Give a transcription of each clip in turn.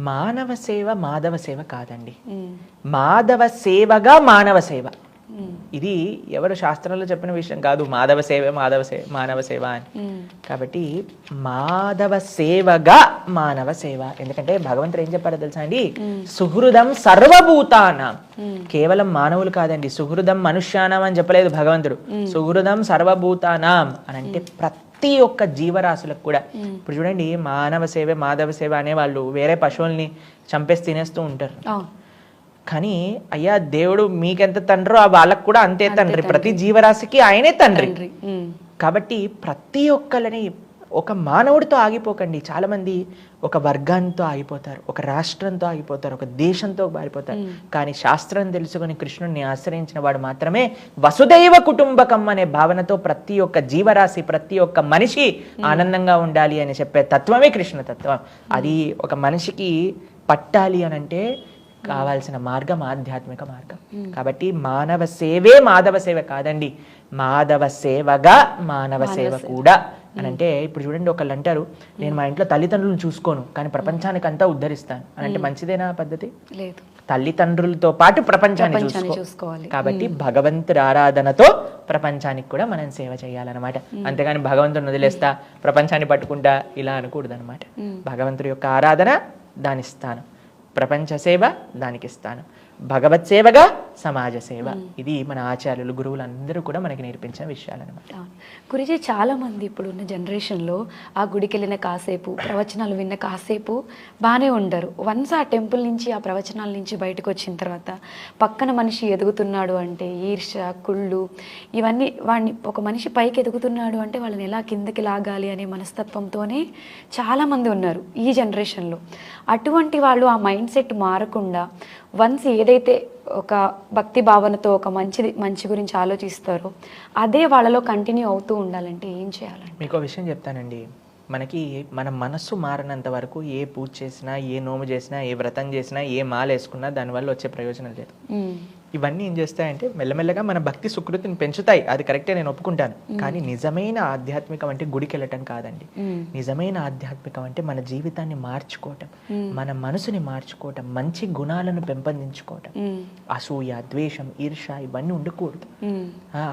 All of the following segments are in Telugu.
మానవ సేవ మాధవ సేవ కాదండి. మాధవ సేవగా మానవ సేవ. ఇది ఎవరు శాస్త్రంలో చెప్పిన విషయం కాదు. మాధవ సేవ మానవ సేవ అని. కాబట్టి మాధవ సేవగా మానవ సేవ. ఎందుకంటే భగవంతుడు ఏం చెప్పారో తెలుసా అండి? సుహృదం సర్వభూతానాం. కేవలం మానవులు కాదండి, సుహృదం మనుష్యానం అని చెప్పలేదు భగవంతుడు. సుహృదం సర్వభూతానాం అని అంటే ప్రతి ఒక్క జీవరాశులకు కూడా. ఇప్పుడు చూడండి, మానవ సేవ మాధవ సేవ అనే వాళ్ళు వేరే పశువుల్ని చంపేసి తినేస్తూ ఉంటారు. కానీ అయ్యా, దేవుడు మీకెంత తండ్రో వాళ్ళకు కూడా అంతే తండ్రి. ప్రతి జీవరాశికి ఆయనే తండ్రి. కాబట్టి ప్రతి ఒక్కరిని ఒక మానవుడితో ఆగిపోకండి. చాలా మంది ఒక వర్గాంతో ఆగిపోతారు, ఒక రాష్ట్రంతో ఆగిపోతారు, ఒక దేశంతో ఆగిపోతారు. కానీ శాస్త్రం తెలుసుకొని కృష్ణుడిని ఆశ్రయించిన వాడు మాత్రమే వసుదైవ కుటుంబకం అనే భావనతో ప్రతి ఒక్క జీవరాశి, ప్రతి ఒక్క మనిషి ఆనందంగా ఉండాలి అని చెప్పే తత్వమే కృష్ణ తత్వం. అది ఒక మనిషికి పట్టాలి అని అంటే కావాల్సిన మార్గం ఆధ్యాత్మిక మార్గం. కాబట్టి మానవ సేవే మాధవ సేవ కాదండి, మాధవ సేవగా మానవ సేవ కూడా అని అంటే. ఇప్పుడు చూడండి, ఒకళ్ళు అంటారు, నేను మా ఇంట్లో తల్లిదండ్రులను చూసుకోను కానీ ప్రపంచానికి అంతా ఉద్ధరిస్తాను అని అంటే మంచిదేనా పద్ధతి? లేదు. తల్లిదండ్రులతో పాటు ప్రపంచాన్ని చూసుకోవాలి. కాబట్టి భగవంతుడి ఆరాధనతో ప్రపంచానికి కూడా మనం సేవ చేయాలన్నమాట. అంతేగాని భగవంతుని వదిలేస్తా ప్రపంచాన్ని పట్టుకుంటా ఇలా అనకూడదు అనమాట. భగవంతుడి యొక్క ఆరాధన దానిస్తాను, ప్రపంచ సేవ దానికి ఇస్తాను, భగవత్ సేవగా సమాజ సేవ. ఇది మన ఆచార్యులు గురువులు అందరూ కూడా మనకి నేర్పించిన విషయాలు అనమాట. గురుజీ, చాలా మంది ఇప్పుడు ఉన్న జనరేషన్లో ఆ గుడికి వెళ్ళిన కాసేపు, ప్రవచనాలు విన్న కాసేపు బాగానే ఉండరు. వన్స్ ఆ టెంపుల్ నుంచి, ఆ ప్రవచనాల నుంచి బయటకు వచ్చిన తర్వాత పక్కన మనిషి ఎదుగుతున్నాడు అంటే ఈర్ష, కుళ్ళు, ఇవన్నీ వాడిని, ఒక మనిషి పైకి ఎదుగుతున్నాడు అంటే వాళ్ళని ఎలా కిందకి లాగాలి అనే మనస్తత్వంతోనే చాలామంది ఉన్నారు ఈ జనరేషన్లో. అటువంటి వాళ్ళు ఆ మైండ్ సెట్ మారకుండా వన్స్ ఏదైతే ఒక భక్తి భావనతో ఒక మంచి గురించి ఆలోచిస్తారో అదే వాళ్ళలో కంటిన్యూ అవుతూ ఉండాలంటే ఏం చేయాలండి? మీకు విషయం చెప్తానండి. మనకి మన మనస్సు మారినంత వరకు ఏ పూజ చేసినా, ఏ నోము చేసినా, ఏ వ్రతం చేసినా, ఏ మాల వేసుకున్నా దానివల్ల వచ్చే ప్రయోజనం లేదు. ఇవన్నీ ఏం చేస్తాయంటే మెల్లమెల్లగా మన భక్తి సుకృతిని పెంచుతాయి. అది కరెక్టే, నేను ఒప్పుకుంటాను. కానీ నిజమైన ఆధ్యాత్మికం అంటే గుడికి వెళ్ళటం కాదండి. నిజమైన ఆధ్యాత్మికం అంటే మన జీవితాన్ని మార్చుకోవటం, మన మనసుని మార్చుకోవటం, మంచి గుణాలను పెంపొందించుకోవటం. అసూయ, ద్వేషం, ఈర్ష ఇవన్నీ ఉండకూడదు.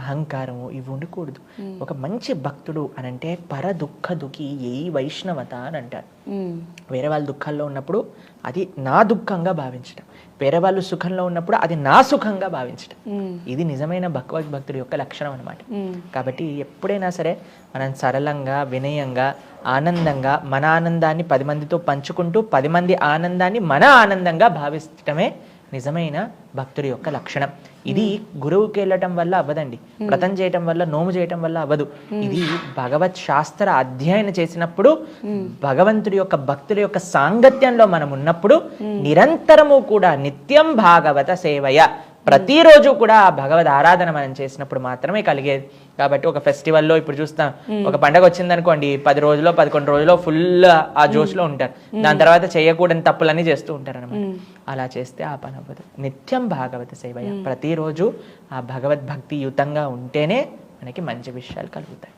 అహంకారము ఇవి ఉండకూడదు. ఒక మంచి భక్తుడు అని అంటే పర దుఃఖ దుఃఖి ఏ వైష్ణవత అని అంటారు. వేరే వాళ్ళ దుఃఖాల్లో ఉన్నప్పుడు అది నా దుఃఖంగా భావించటం, వేరే వాళ్ళు సుఖంలో ఉన్నప్పుడు అది నా సుఖంగా భావించటం. ఇది నిజమైన భగవద్భక్తుడి యొక్క లక్షణం అనమాట. కాబట్టి ఎప్పుడైనా సరే మనం సరళంగా, వినయంగా, ఆనందంగా మన ఆనందాన్ని 10 మందితో పంచుకుంటూ 10 మంది ఆనందాన్ని మన ఆనందంగా భావించటమే నిజమైన భక్తుడి యొక్క లక్షణం. ఇది గురువుకి వెళ్ళటం వల్ల అవ్వదండి, వ్రతం చేయటం వల్ల, నోము చేయటం వల్ల అవ్వదు. ఇది భగవత్ శాస్త్ర అధ్యయనం చేసినప్పుడు, భగవంతుడి యొక్క భక్తుడి యొక్క సాంగత్యంలో మనం ఉన్నప్పుడు నిరంతరము కూడా నిత్యం భాగవత సేవయ, ప్రతిరోజు కూడా భగవద్ ఆరాధన మనం చేసినప్పుడు మాత్రమే కలిగేది. కాబట్టి ఒక ఫెస్టివల్లో ఇప్పుడు చూస్తాం, ఒక పండగ వచ్చిందనుకోండి, 10 రోజులో 11 రోజులో ఫుల్ ఆ జోష్లో ఉంటారు. దాని తర్వాత చేయకూడని తప్పులన్నీ చేస్తూ ఉంటారు అనమాట. అలా చేస్తే ఆ పని అవ్వదు. నిత్యం భాగవత సేవయ, ప్రతిరోజు ఆ భగవద్భక్తి యుతంగా ఉంటేనే మనకి మంచి విషయాలు కలుగుతాయి.